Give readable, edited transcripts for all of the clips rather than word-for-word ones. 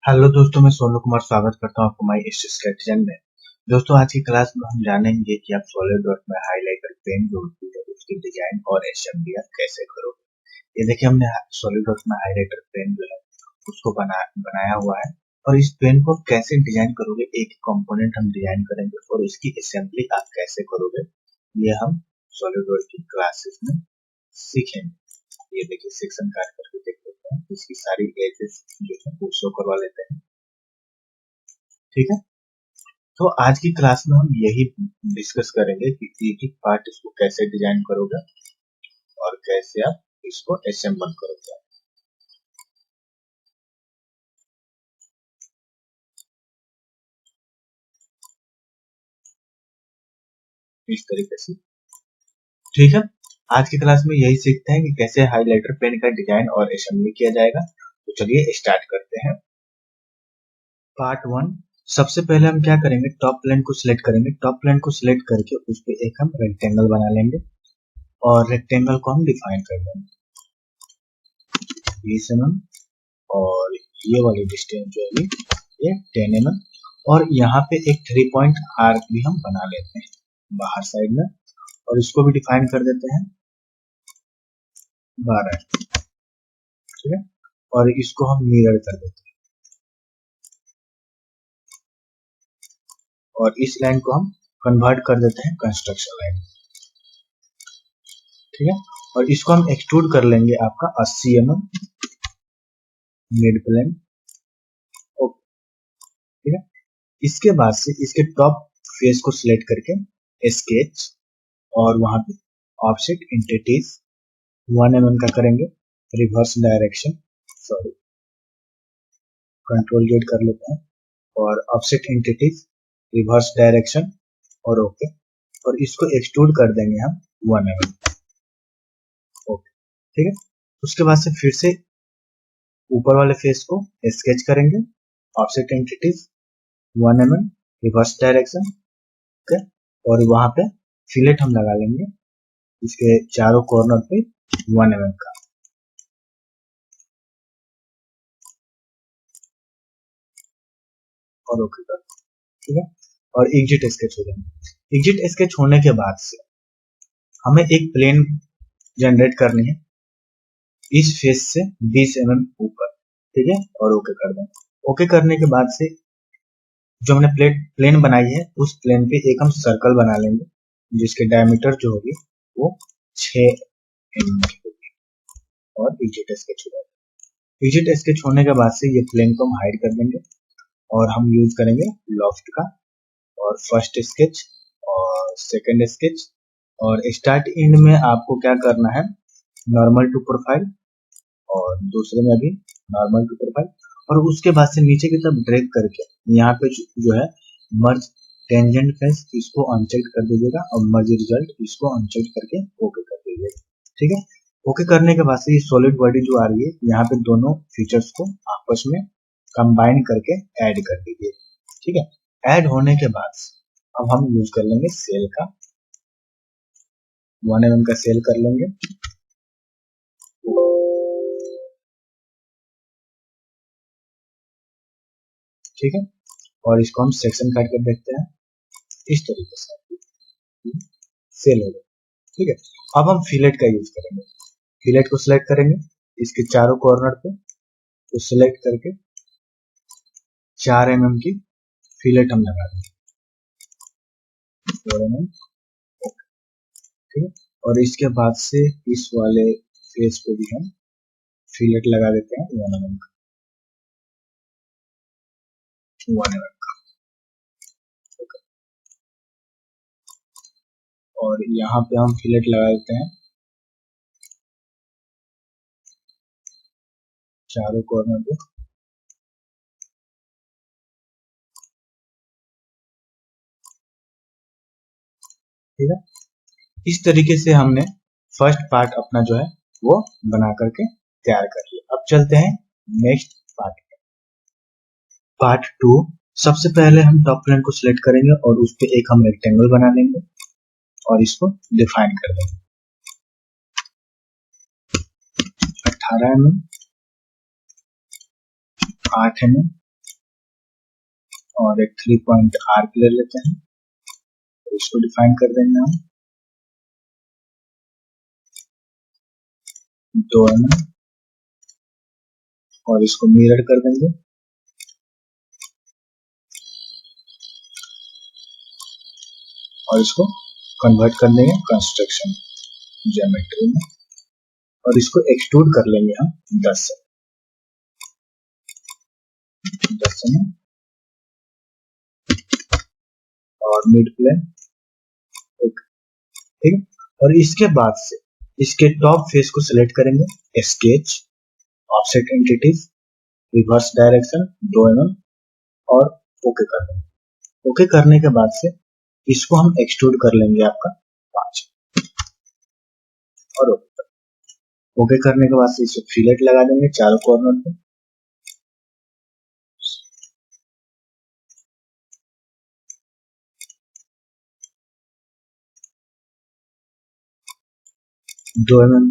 Hello दोस्तों, मैं सोनू कुमार स्वागत करता हूँ आपको माई स्ट्रेटजन में। दोस्तों, आज की क्लास में हम जानेंगे कि आप सॉलिडवर्क में हाइलाइटर पेन जो होती है उसकी डिजाइन और असेंबली आप कैसे करोगे। ये देखिए, हमने सॉलिडवर्क में हाइलाइटर पेन जो है उसको बनाया हुआ है। और इस पेन को आप कैसे डिजाइन करोगे, एक कंपोनेंट हम डिजाइन करेंगे और इसकी असेंबली आप कैसे करोगे, ये हम सॉलिडवर्क की क्लासेस में सीखेंगे। ये देखिए, सेक्शन काट करके देख लेते हैं, इसकी सारी एजेस जो है वो शो करवा लेते हैं। ठीक है, तो आज की क्लास में हम यही डिस्कस करेंगे कि एक एक पार्ट इसको कैसे डिजाइन करोगे और कैसे आप इसको असेंबल करोगे। इस तरीके से, ठीक है। आज की क्लास में यही सीखते हैं कि कैसे हाइलाइटर पेन का डिजाइन और असेंबली किया जाएगा। तो चलिए स्टार्ट करते हैं। पार्ट वन, सबसे पहले हम क्या करेंगे, टॉप प्लेन को सिलेक्ट करेंगे। टॉप प्लेन को सिलेक्ट करके उस पर एक हम रेक्टेंगल बना लेंगे और रेक्टेंगल को हम डिफाइन कर देंगे 20 mm, और ये वाली डिस्टेंस जो है ये 10 mm, और यहाँ पे एक 3 पॉइंट आर्क भी हम बना लेते हैं बाहर साइड में, और इसको भी डिफाइन कर देते हैं 12। ठीक है, और इसको हम मिरर कर देते हैं और इस लाइन को हम कन्वर्ट कर देते हैं कंस्ट्रक्शन लाइन। ठीक है, और इसको हम एक्सट्रूड कर लेंगे आपका 80 mm मिड प्लेन। ओके, ठीक है। इसके बाद से इसके टॉप फेस को सिलेक्ट करके स्केच और वहां पे ऑफसेट एंटिटीज 1 mm का करेंगे, reverse direction, sorry, control Z कर लेते हैं, और ऑफसेट एंटिटीज रिवर्स डायरेक्शन और ओके, और इसको एक्सट्रूड कर देंगे हम 1 mm। ओके, ठीक है। उसके बाद से फिर से ऊपर वाले फेस को स्केच करेंगे, offset entities 1 mm reverse direction, okay, और वहां पे फिलेट हम लगा लेंगे इसके चारों कॉर्नर पे 1 mm का, और ओके कर, ठीक है। और एग्जिट स्केच हो जाएंगे। एग्जिट स्केच होने के बाद से हमें एक प्लेन जनरेट करनी है इस फेस से 20 mm ऊपर, ठीक है, और ओके कर दें। ओके करने के बाद से जो हमने प्लेन बनाई है उस प्लेन पे एक हम सर्कल बना लेंगे जिसके डायमीटर जो होगी वो 6 mm की होगी, और एग्जिट स्केच हो जाएगा। एग्जिट स्केच होने के बाद से ये प्लेन को हम हाइड कर देंगे और हम यूज करेंगे लॉफ्ट का, और फर्स्ट स्केच और सेकंड स्केच, और स्टार्ट एंड में आपको क्या करना है, नॉर्मल टू प्रोफाइल, और दूसरे में भी नॉर्मल टू प्रोफाइल, और उसके बाद से नीचे की तरफ ड्रैग करके यहाँ पे जो है मर्ज टेंजेंट फेस इसको अनचेक कर दीजिएगा, और मर्ज रिजल्ट इसको अनचेक करके ओके कर दीजिएगा। ठीक है, ओके करने के बाद से ये सॉलिड बॉडी जो आ रही है यहाँ पे दोनों फीचर्स को आपस में कंबाइन करके ऐड कर दीजिए। ठीक है, ऐड होने के बाद अब हम यूज कर लेंगे सेल का, 1 mm का सेल कर लेंगे। ठीक है, और इसको हम सेक्शन काट कर देखते हैं इस तरीके से सेल हो गया। ठीक है, अब हम फिलेट का यूज करेंगे। फिलेट को सिलेक्ट करेंगे, इसके चारों कॉर्नर पे तो सिलेक्ट करके 4 mm की फिलेट हम लगा देंगे, 4 mm। ठीक है, और इसके बाद से इस वाले फेस पे भी हम फिलेट लगा देते हैं 1 mm का, 1 mm का। और यहाँ पे हम फिलेट लगा देते हैं चारों कॉर्नर पे। ठीक है, इस तरीके से हमने फर्स्ट पार्ट अपना जो है वो बना करके तैयार कर लिया। अब चलते हैं नेक्स्ट पार्ट, पार्ट टू। सबसे पहले हम टॉप प्लेन को सिलेक्ट करेंगे और उस पर एक हम रेक्टेंगल बना लेंगे और इसको डिफाइन कर देंगे 18 mm, 8 mm, और एक 3 पॉइंट आर्क ले लेते हैं, इसको डिफाइन कर देंगे हम 2 mm और इसको मिरर कर देंगे और इसको कन्वर्ट कर देंगे कंस्ट्रक्शन ज्योमेट्री में और इसको एक्सट्रूड कर लेंगे हम 10 में और मिड प्लेन, ठीक है। और इसके बाद से इसके टॉप फेस को सिलेक्ट करेंगे, sketch, offset entities, reverse direction 2 mm और ओके कर देंगे। ओके करने के बाद से इसको हम एक्सट्रूड कर लेंगे आपका 5 और ओके करने के बाद से इसे फिलेट लगा देंगे चारों कॉर्नर पे। दो mm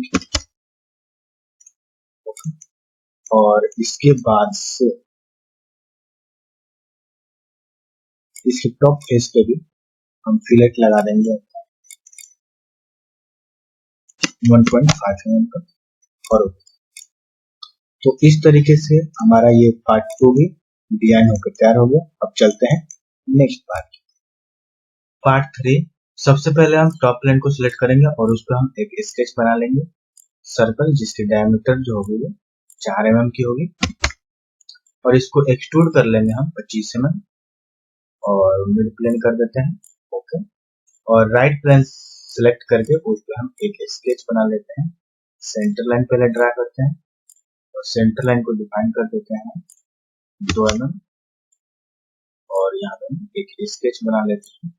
और इसके बाद से इसके टॉप फेस पे भी हम फिलेट लगा देंगे 1.5 mm का और तो इस तरीके से हमारा ये पार्ट 2 भी डिजाइन होकर तैयार हो गया। अब चलते हैं नेक्स्ट पार्ट 3। सबसे पहले हम टॉप प्लेन को सिलेक्ट करेंगे और उस पर हम एक स्केच बना लेंगे सर्कल, जिसकी डायमीटर जो होगी वो 4 mm की होगी और इसको एक्सट्रूड कर लेंगे हम 25 mm और मिड प्लेन कर देते हैं ओके। और राइट प्लेन सिलेक्ट करके उस पर हम एक स्केच बना लेते हैं। सेंटर लाइन पहले ड्रा करते हैं और सेंटर लाइन को डिफाइन कर देते हैं 2 mm और यहाँ पे हम एक स्केच बना लेते हैं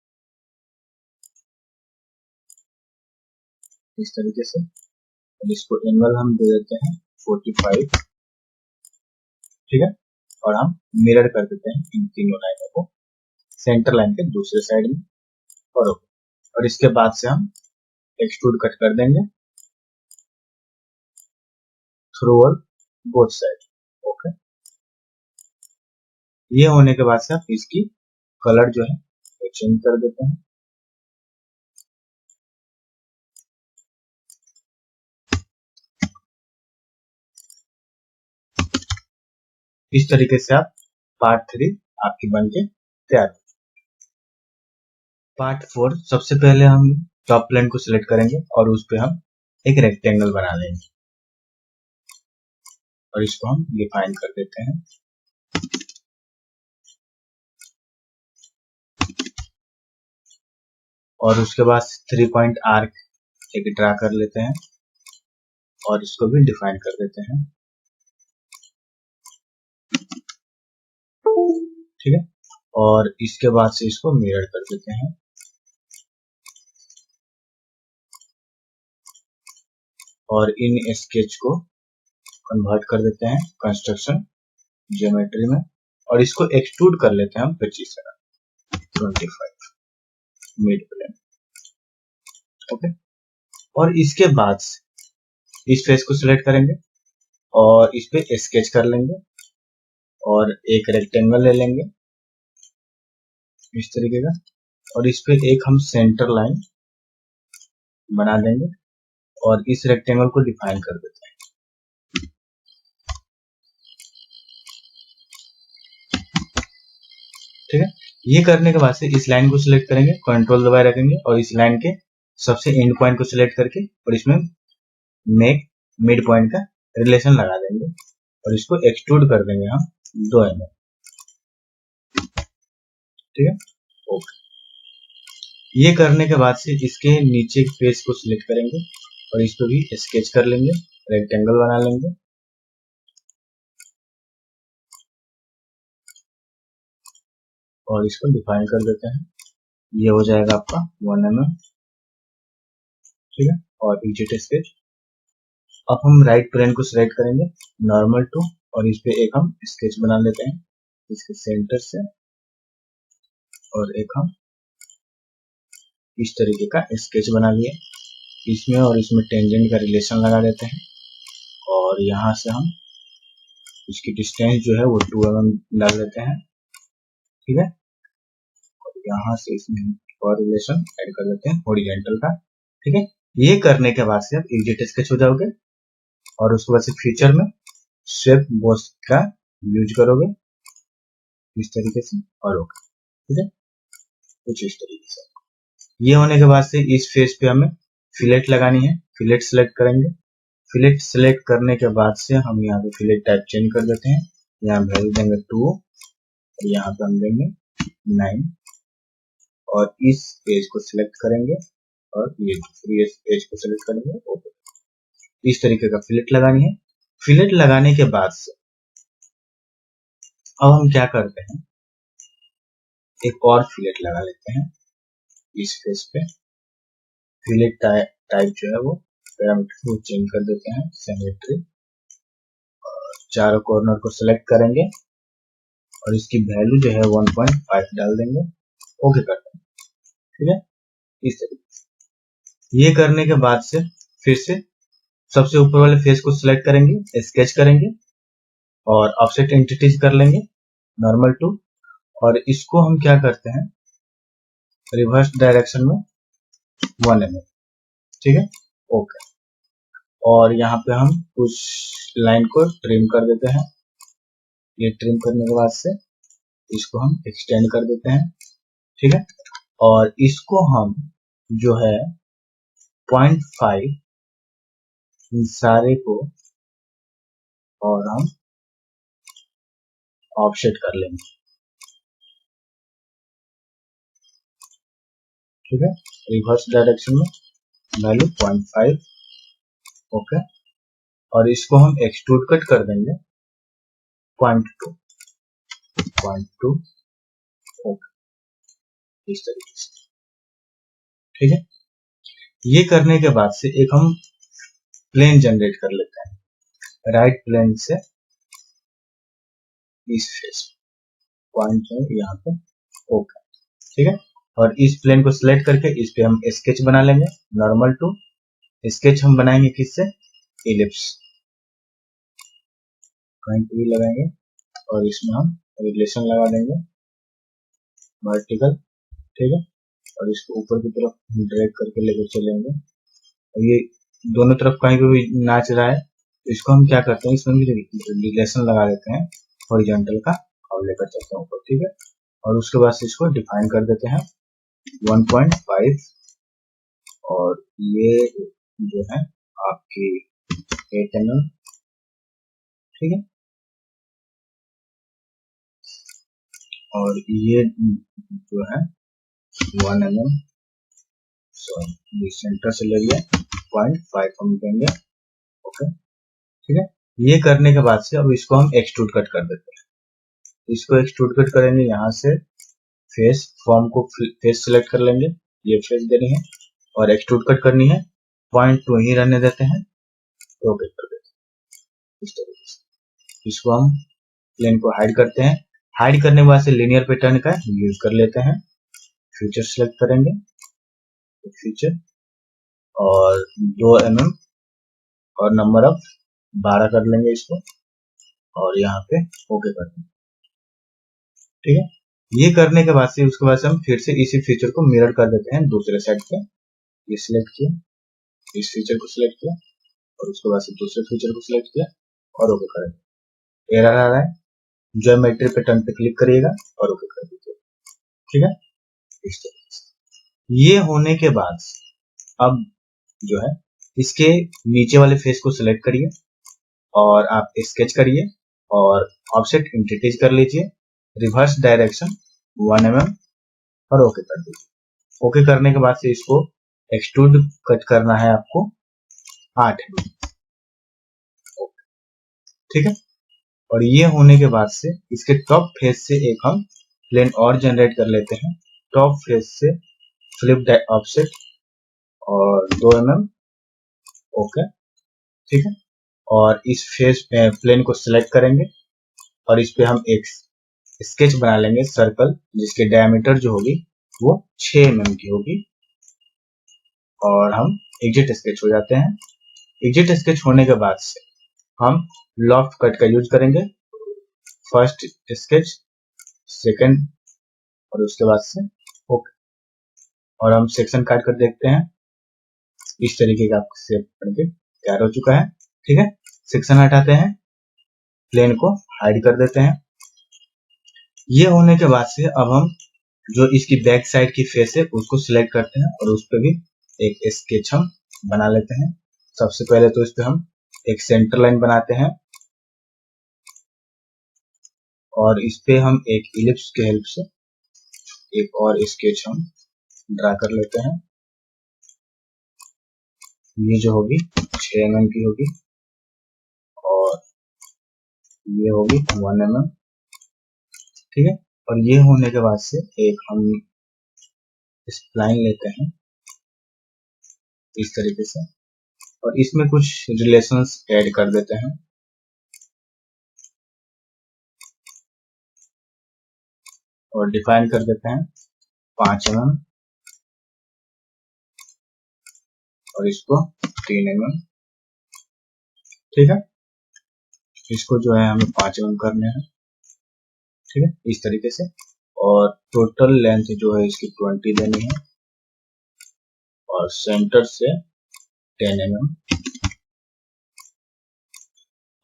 इस तरीके से और इसको एंगल हम दे देते हैं 45, ठीक है। और हम मिरर कर देते हैं इन तीनों लाइनों को सेंटर लाइन के दूसरे साइड में और इसके बाद से हम एक्सट्रूड कट कर देंगे थ्रू बोथ साइड ओके। ये होने के बाद से आप इसकी कलर जो है वो चेंज कर देते हैं। इस तरीके से आप पार्ट 3 आपकी बनके तैयार। पार्ट 4 सबसे पहले हम टॉप प्लेन को सिलेक्ट करेंगे और उस पर हम एक रेक्टेंगल बना लेंगे और इसको हम डिफाइन कर देते हैं और उसके बाद 3 पॉइंट आर्क एक ड्रा कर लेते हैं और इसको भी डिफाइन कर देते हैं, ठीक है। और इसके बाद से इसको मिरर कर देते हैं और इन स्केच को कन्वर्ट कर देते हैं कंस्ट्रक्शन ज्योमेट्री में और इसको एक्सट्रूड कर लेते हैं हम 25 मिड प्लेन ओके। और इसके बाद इस फेस को सिलेक्ट करेंगे और इस पे स्केच कर लेंगे और एक रेक्टेंगल ले लेंगे इस तरीके का और इस पे एक हम सेंटर लाइन बना देंगे और इस रेक्टेंगल को डिफाइन कर देते हैं, ठीक है। ये करने के बाद से इस लाइन को सिलेक्ट करेंगे, कंट्रोल दबाए रखेंगे और इस लाइन के सबसे एंड पॉइंट को सिलेक्ट करके और इसमें मेक मिड पॉइंट का रिलेशन लगा देंगे और इसको एक्सट्रूड कर देंगे हम 2 mm, ठीक है ओके। ये करने के बाद से इसके नीचे फेस को सिलेक्ट करेंगे और इसको भी स्केच कर लेंगे, रेक्टेंगल बना लेंगे और इसको डिफाइन कर देते हैं। ये हो जाएगा आपका 1 mm, ठीक है। और एग्जिट स्केच। अब हम राइट प्लेन को सिलेक्ट करेंगे नॉर्मल टू और इस पे एक हम स्केच बना लेते हैं इसके सेंटर से और एक हम इस तरीके का स्केच बना लिए इसमें और इसमें टेंजेंट का रिलेशन लगा देते हैं और यहाँ से हम इसकी डिस्टेंस जो है वो 2 mm डाल देते हैं, ठीक है। यहाँ से इसमें कोरिलेशन ऐड कर देते हैं हॉरिजॉन्टल का, ठीक है। ये करने के बाद से आप एग्जिट स्केच हो जाओगे और उसके बाद से फ्यूचर में शेप बॉस का यूज करोगे इस तरीके से और ओके, ठीक है, कुछ इस तरीके से। ये होने के बाद से इस फेस पे हमें फिलेट लगानी है, फिलेट सेलेक्ट करेंगे। फिलेट सेलेक्ट करने के बाद से हम यहाँ पे फिलेट टाइप चेंज कर देते हैं, यहाँ वैल्यू देंगे 2 और यहाँ पे हम देंगे 9 और इस पेज को सिलेक्ट करेंगे और ये दूसरी पेज को सिलेक्ट करेंगे ओके। इस तरीके का फिलेट लगानी है। फिलेट लगाने के बाद से अब हम क्या करते हैं, एक और फिलेट लगा लेते हैं इस फेस पे। फिलेट टाइप जो है वो पैरामीटर को चेंज कर देते हैं सिमेट्री, चारों कॉर्नर को सिलेक्ट करेंगे और इसकी वैल्यू जो है 1.5 डाल देंगे, ओके करते हैं, ठीक है, इस तरीके से। ये करने के बाद से फिर से सबसे ऊपर वाले फेस को सिलेक्ट करेंगे, स्केच करेंगे और ऑफसेट एंटिटीज कर लेंगे नॉर्मल टू, और इसको हम क्या करते हैं रिवर्स डायरेक्शन में 1 mm, ठीक है, ओके। और यहाँ पे हम कुछ लाइन को ट्रिम कर देते हैं। ये ट्रिम करने के बाद से इसको हम एक्सटेंड कर देते हैं, ठीक है, और इसको हम जो है 0.5 इन सारे को और हम ऑफसेट कर लेंगे, ठीक है, रिवर्स डायरेक्शन में वैल्यू 0.5 ओके, और इसको हम एक्सट्रूड कट कर देंगे 0.2 ओके, इस तरीके से, ठीक है। ये करने के बाद से एक हम प्लेन जनरेट कर लेते हैं राइट प्लेन से इस फेस पॉइंट है यहाँ पे ओके, ठीक है, और इस प्लेन को सिलेक्ट करके इस पे हम स्केच बना लेंगे नॉर्मल टू। स्केच हम बनाएंगे किससे, इलिप्स पॉइंट भी लगाएंगे और इसमें हम रिलेशन लगा देंगे वर्टिकल, ठीक है, और इसको ऊपर की तरफ ड्रैग करके लेकर चलेंगे और ये दोनों तरफ कहीं पे भी नाच रहा है तो इसको हम क्या करते हैं, इसमें भी रिलेशन लगा देते हैं हॉरिजॉन्टल का और लेकर चलते हैं ऊपर, ठीक है, और उसके बाद से इसको डिफाइन कर देते हैं 1.5 और ये जो है आपकी 8 mm, ठीक है, और ये जो है 1 mm, सॉरी सेंटर से ले लिया 0.5 हम देंगे ओके, ठीक है। ये करने के बाद से अब इसको हम एक्सट्रूड कट कर देते हैं। इसको एक्सट्रूड कट करेंगे, यहाँ से फेस फॉर्म को फेस सिलेक्ट कर लेंगे, ये फेस देनी है और एक्सट्रूड कट करनी है 0.2 ही रहने देते हैं, ओके कर देते हैं इस तरीके से। इसको हम प्लेन को हाइड करते हैं, हाइड करने के बाद से लीनियर पैटर्न का यूज कर लेते हैं। फीचर सिलेक्ट करेंगे, फीचर और 2 mm और नंबर ऑफ 12 कर लेंगे इसको और यहाँ पे ओके कर देंगे, ठीक है। ये करने के बाद से उसके बाद से हम फिर से इसी फीचर को मिरर कर देते हैं दूसरे साइड पे। ये सिलेक्ट किया, इस फीचर को सिलेक्ट किया और उसके बाद से दूसरे फीचर को सिलेक्ट किया और ओके कर देंगे। एरर आ रहा है, ज्योमेट्री पैटर्न पे क्लिक करिएगा और ओके कर दीजिए, ठीक है, इस तरीके से। ये होने के बाद अब जो है इसके नीचे वाले फेस को सिलेक्ट करिए और आप स्केच करिए और ऑफसेट एंटिटीज कर लीजिए, रिवर्स डायरेक्शन 1 mm और ओके कर दीजिए। ओके करने के बाद से इसको एक्सट्रूड कट करना है आपको 8 mm, ठीक है, और ये होने के बाद से इसके टॉप फेस से एक हम प्लेन और जनरेट कर लेते हैं। टॉप फेस से फ्लिप ऑफसेट और 2 mm ओके, ठीक है, और इस फेस प्लेन को सिलेक्ट करेंगे और इस पे हम एक स्केच बना लेंगे सर्कल जिसकी डायमीटर जो होगी वो 6 mm की होगी और हम एग्जिट स्केच हो जाते हैं। एग्जिट स्केच होने के बाद से हम लॉफ्ट कट का यूज करेंगे, फर्स्ट स्केच, सेकंड और उसके बाद से ओके। और हम सेक्शन काट कर देखते हैं, इस तरीके का आपका शेप करके तैयार हो चुका है। ठीक है, सेक्शन हटाते हैं, प्लेन को हाइड कर देते हैं। ये होने के बाद से अब हम जो इसकी बैक साइड की फेस है उसको सिलेक्ट करते हैं और उस पर भी एक स्केच हम बना लेते हैं। सबसे पहले तो इस पे हम एक सेंटर लाइन बनाते हैं और इस पे हम एक इलिप्स के हेल्प से एक और स्केच हम ड्रा कर लेते हैं। ये जो होगी 6 mm की होगी और ये होगी 1 mm। ठीक है, और ये होने के बाद से एक हम स्प्लाइन लेते हैं इस तरीके से और इसमें कुछ रिलेशंस ऐड कर देते हैं। और डिफाइन कर देते हैं 5 mm और इसको 3 mm। ठीक है, इसको जो है हमें 5 mm करने हैं। ठीक है, इस तरीके से। और टोटल लेंथ जो है इसकी 20 देनी है और सेंटर से 10 mm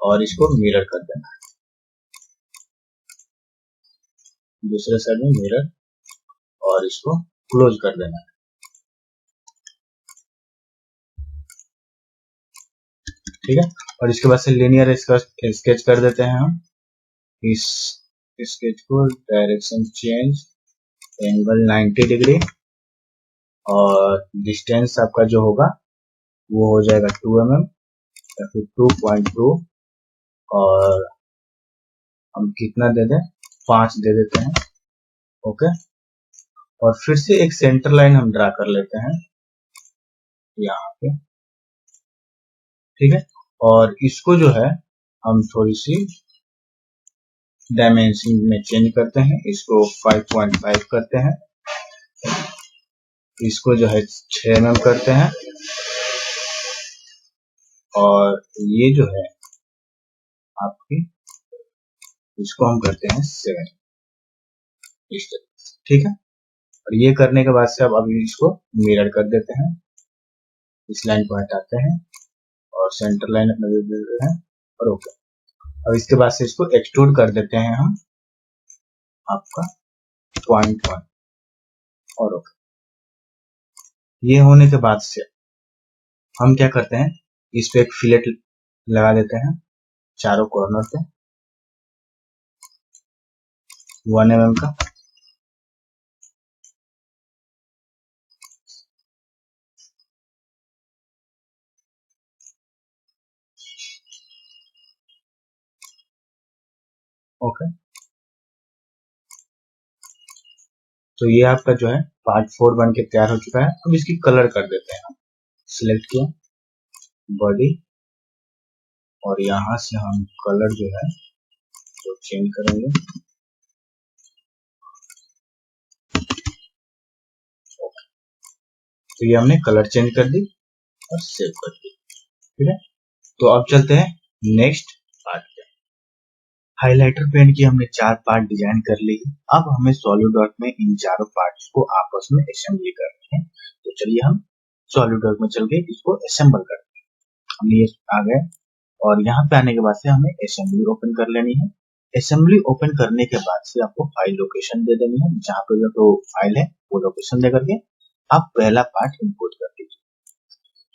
और इसको मिरर कर देना है, दूसरे साइड में मिरर और इसको क्लोज कर देना है। ठीक है, और इसके बाद से लिनियर स्केच कर देते हैं हम। इस स्केच को डायरेक्शन चेंज, एंगल 90 डिग्री और डिस्टेंस आपका जो होगा वो हो जाएगा 2 mm या फिर 2.2 और हम कितना दे दें, 5 दे देते हैं। ओके, और फिर से एक सेंटर लाइन हम ड्रा कर लेते हैं यहाँ पे। ठीक है, और इसको जो है हम थोड़ी सी डायमेंशन में चेंज करते हैं, इसको 5.5 करते हैं, इसको जो है 6 mm करते हैं और ये जो है आपकी इसको हम करते हैं 7 इस तरीके से। ठीक है, और ये करने के बाद से अब अभी इसको मिरर कर देते हैं, इस लाइन को हटाते हैं और सेंटर लाइन अपना दे देते हैं और ओके। अब इसके बाद से इसको एक्सट्रूड कर देते हैं हम आपका 0.1 और ओके। ये होने के बाद से हम क्या करते हैं, इस पे एक फिलेट लगा देते हैं चारों कॉर्नर पे 1 mm का। ओके, तो ये आपका जो है पार्ट 4 बन के तैयार हो चुका है। अब इसकी कलर कर देते हैं हम। सिलेक्ट किया बॉडी और यहाँ से हम कलर जो है तो चेंज करेंगे। तो ये हमने कलर चेंज कर दी और सेव कर दी। ठीक है, तो अब चलते हैं नेक्स्ट पार्ट पे। हाइलाइटर पेन की हमने 4 पार्ट डिजाइन कर ली। अब हमें सॉलिडवर्क में इन चारों पार्ट्स को आपस में असेंबली करनी है। तो चलिए हम सॉलिडवर्क में चल के इसको असेंबल करते हैं। हम ये आ गए और यहाँ पे आने के बाद से हमें असेंबली ओपन कर लेनी है। असेंबली ओपन करने के बाद से आपको फाइल लोकेशन दे देनी है, जहाँ पे जो फाइल है वो लोकेशन दे करके आप पहला पार्ट इंपोर्ट कर दीजिए।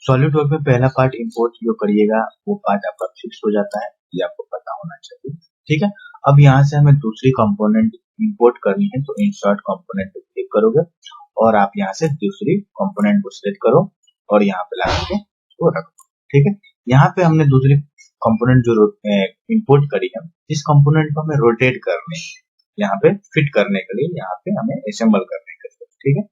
सॉलिडवर्क में पहला पार्ट इंपोर्ट जो करिएगा वो पार्ट आपका फिक्स हो जाता है, ये आपको पता होना चाहिए। ठीक है, अब यहाँ से हमें दूसरी कंपोनेंट इंपोर्ट करनी है, तो इंसर्ट कंपोनेंट पे क्लिक करोगे और आप यहाँ से दूसरी कंपोनेंट को सिलेक्ट करो और यहाँ पे ला के वो रखो। ठीक है, यहाँ पे हमने दूसरी कंपोनेंट जो इंपोर्ट करी है, इस कंपोनेंट को हमें रोटेट करने, यहाँ पे फिट करने के लिए, यहाँ पे हमें असेंबल करने के लिए। ठीक है,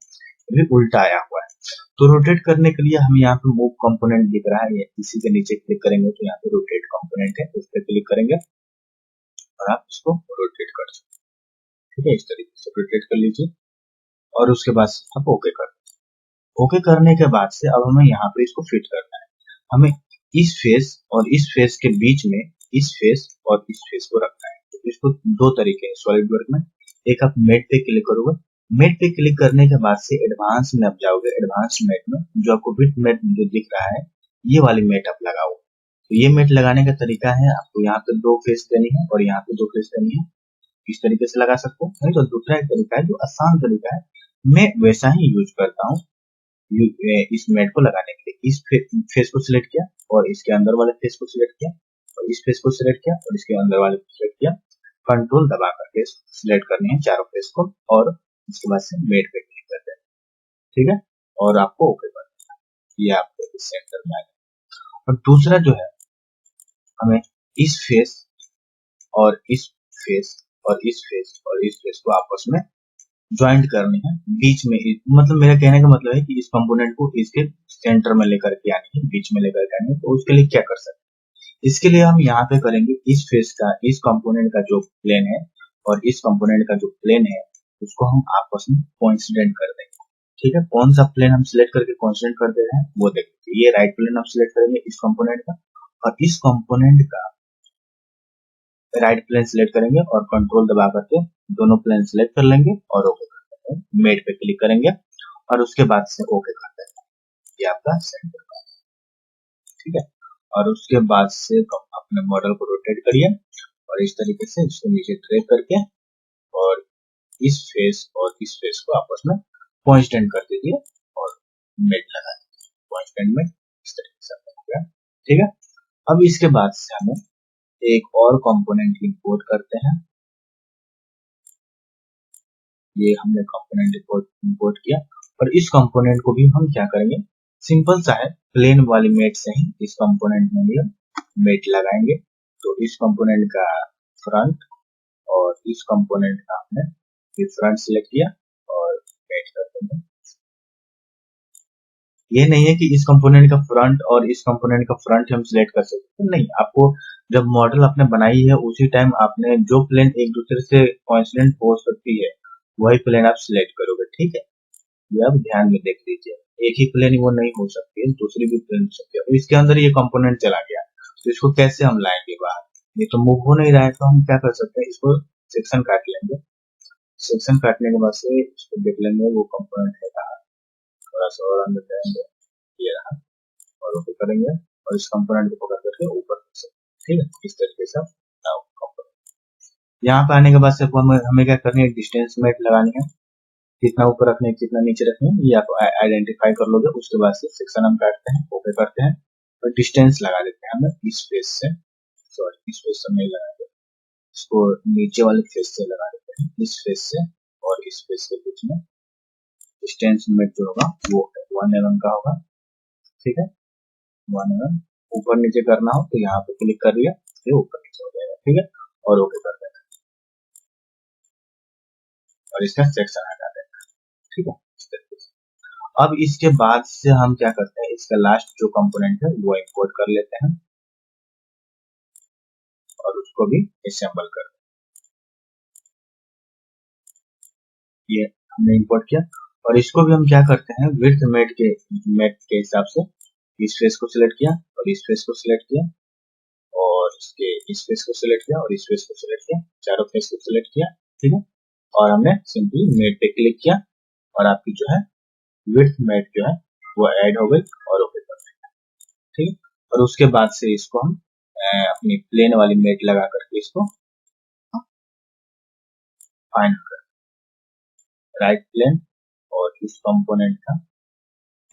अभी उल्टा आया हुआ है, तो रोटेट करने के लिए हम यहाँ पे मूव कंपोनेंट दिख रहा है, इसी के नीचे क्लिक करेंगे तो यहाँ पे रोटेट कंपोनेंट है, उस पर क्लिक करेंगे और आप इसको रोटेट कर सकते हैं। ठीक है, इस तरीके से रोटेट कर लीजिए और उसके बाद आप ओके कर दीजिए। ओके करने के बाद से अब हमें यहाँ पे इसको फिट करना है। हमें इस फेस और इस फेस के बीच में इस फेस और इस फेस को रखना है। तो इसको दो तरीके हैं सॉलिडवर्क में, एक आप मेट पे क्लिक करोगे मेट पे क्लिक करने के बाद से एडवांस में आप जाओगे। एडवांस मेट में जो आपको विथ मेट जो दिख रहा है, ये वाली मेट आप लगाओ। तो ये मेट लगाने का तरीका है, आपको यहाँ पे 2 फेस देनी है और यहाँ पे 2 फेस देनी है। इस तरीके से लगा सकते हो। नहीं तो दूसरा एक तरीका है जो आसान तरीका है, मैं वैसा ही यूज करता हूँ इस मेट को लगाने के लिए। इस फेस को सिलेक्ट किया और इसके अंदर वाले फेस को सिलेक्ट किया और इस फेस को सिलेक्ट किया और इसके अंदर वाले को सिलेक्ट किया। कंट्रोल दबा करके सिलेक्ट करनी है चारों फेस को और इसके बाद से मेट पे क्लिक कर देना, ठीक है, और आपको ओके कर देना। ये आपके इस सेंटर में आ गया। और दूसरा जो है, हमें इस फेस और इस फेस और इस फेस और इस फेस को आपस में ज्वाइंट करनी है बीच में। मतलब मेरा कहने का मतलब है कि इस कंपोनेंट को इसके सेंटर में लेकर के आनी है, बीच में लेकर के आनी है। तो उसके लिए क्या कर सकते हैं, इसके लिए हम यहाँ पे करेंगे इस फेस का, इस कंपोनेंट का जो प्लेन है और इस कंपोनेंट का जो प्लेन है उसको हम आपस में कोइंसिडेंट कर देंगे, ठीक है। कौन सा प्लेन हम सिलेक्ट करके कोइंसिडेंट कर दे रहे हैं वो देखिए। ये राइट प्लेन हम सिलेक्ट करेंगे इस कंपोनेंट का और इस कंपोनेंट का राइट प्लेन सिलेक्ट करेंगे और कंट्रोल दबा करके दोनों प्लेन सिलेक्ट कर लेंगे और ओके कर देंगे। मेट पे क्लिक करेंगे और उसके बाद से ओके कर देंगे। ये आपका सेंटर का, ठीक है। और उसके बाद से अपने मॉडल को रोटेट करिए और इस तरीके से इसको नीचे ड्रैग करके और इस फेस और इस फेस को आपस में कोइंसिडेंट कर दीजिए और मेट लगा दीजिए। कोइंसिडेंट में इस तरीके से हो गया, ठीक है। अब इसके बाद से हमें एक और कंपोनेंट इंपोर्ट करते हैं। ये हमने कंपोनेंट इंपोर्ट किया और इस कंपोनेंट को भी हम क्या करेंगे, सिंपल सा है, प्लेन वाली मेट से ही इस कंपोनेंट में भी मेट लगाएंगे। तो इस कंपोनेंट का फ्रंट और इस कंपोनेंट का हमने फ्रंट सिलेक्ट किया और मेट कर देंगे। ये नहीं है कि इस कंपोनेंट का फ्रंट और इस कंपोनेंट का फ्रंट हम सिलेक्ट कर सकते हैं, नहीं। आपको जब मॉडल आपने बनाई है उसी टाइम आपने जो प्लेन एक दूसरे से कोइंसिडेंट हो सकती है वही प्लेन आप सिलेक्ट करोगे, ठीक है। ये आप ध्यान में देख लीजिए, एक ही प्लेन वो नहीं हो सकती है, दूसरी भी प्लेन हो सकती है। तो इसके अंदर ये कंपोनेंट चला गया, तो इसको कैसे हम लाएंगे बाहर, ये तो मूव हो नहीं रहा है। तो हम क्या कर सकते हैं, इसको सेक्शन काट लेंगे। सेक्शन काटने के बाद से इसको देख लेंगे वो कंपोनेंट है कहाँ, थोड़ा सा और अंदर जाएंगे, ये रहा, और ओके करेंगे और इस कंपोनेंट को पकड़ करके ऊपर कर सकते, ठीक है। इस तरीके से यहाँ पे आने के बाद से हमें क्या करनी है, डिस्टेंस मेट लगानी है। कितना ऊपर रखना है कितना नीचे रखना है ये आप आइडेंटिफाई कर लोगे। उसके बाद से सेक्शन हम काटते हैं, ओके करते हैं और डिस्टेंस लगा देते हैं हमें इस फेस से, सॉरी इस फेस से नहीं लगाएंगे, इसको नीचे वाले फेस से लगा देते हैं, इस फेस से और इस फेस के बीच में डिस्टेंस मेट जो होगा वो 1 mm का होगा, ठीक है। 1 mm ऊपर नीचे करना हो तो यहाँ पे क्लिक कर लिया, ये ऊपर नीचे हो जाएगा, ठीक है, और ओके कर देना और इसका सेक्शन हटा देना, ठीक है। अब इसके बाद से हम क्या करते हैं, इसका लास्ट जो कंपोनेंट है वो इंपोर्ट कर लेते हैं और उसको भी असेंबल कर देते हैं। ये हमने इंपोर्ट किया और इसको भी हम क्या करते हैं, विड्थ मेट के हिसाब से इस फेस को सिलेक्ट किया और इस फेस को सिलेक्ट किया और इस फेस को सिलेक्ट किया और इस फेस को सिलेक्ट किया, चारों फेस को सिलेक्ट किया, ठीक है। और हमने सिंपली मेट पे क्लिक किया और आपकी जो है विड्थ मेट जो है वो ऐड हो गई और ओके कर दिया, ठीक है। और उसके बाद से इसको हम अपनी प्लेन वाली मेट लगा करके इसको फाइनल कर, राइट प्लेन और इस कंपोनेंट का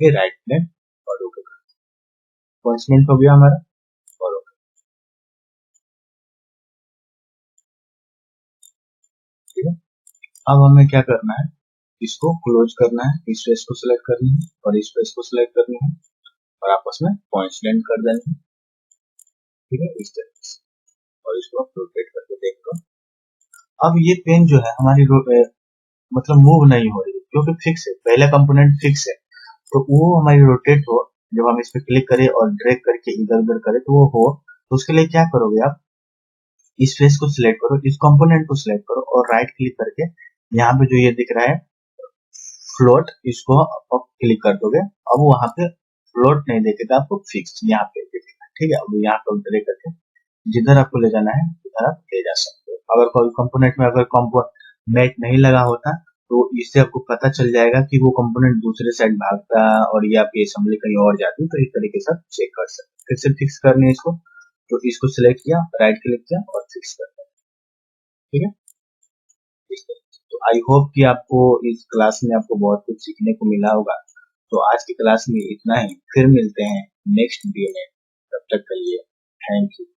फिर राइट प्लेन और ओके कर, कॉन्स्टेंट हो गया हमारा और ओके, ठीक है। अब हमें क्या करना है, इसको क्लोज करना है, इस फेस को सिलेक्ट करनी है और इस फेस को सिलेक्ट करनी है और आपस में कोइंसिडेंट कर देना है, ठीक है, इस तरीके से। और इसको रोटेट करके देख लो। अब ये पेन जो है हमारी मतलब मूव नहीं हो रही क्योंकि फिक्स है, पहला कंपोनेंट फिक्स है। तो वो हमारी रोटेट हो, जब हम इस पे क्लिक करें और ड्रैग करके इधर उधर करें तो वो हो। तो उसके लिए क्या करोगे आप, इस फेस को सिलेक्ट करो, इस कंपोनेंट को सिलेक्ट करो और राइट क्लिक करके यहाँ पे जो ये दिख रहा है फ्लोट, इसको आप क्लिक कर दोगे। अब वहां पे फ्लोट नहीं देखेगा आपको, फिक्स यहाँ पे देखेगा, ठीक है। अब यहाँ पे ड्रैग करके जिधर आपको ले जाना है उधर आप ले जा सकते हो। अगर कोई कंपोनेंट में अगर मेट नहीं लगा होता तो इससे आपको पता चल जाएगा कि वो कंपोनेंट दूसरे साइड भागता है और ये आपकी असेंबली कहीं और जाती है, तो इस तरीके से आप चेक कर सकते हैं। फिर से फिक्स करने इसको, तो इसको सिलेक्ट किया, राइट क्लिक किया और फिक्स कर दिया। ठीक है, इस तरीके से। तो आई होप कि आपको इस क्लास में आपको बहुत कुछ सीखने को मिला होगा। तो आज की क्लास में इतना ही, फिर मिलते हैं नेक्स्ट वीडियो में, तब तक के लिए थैंक यू।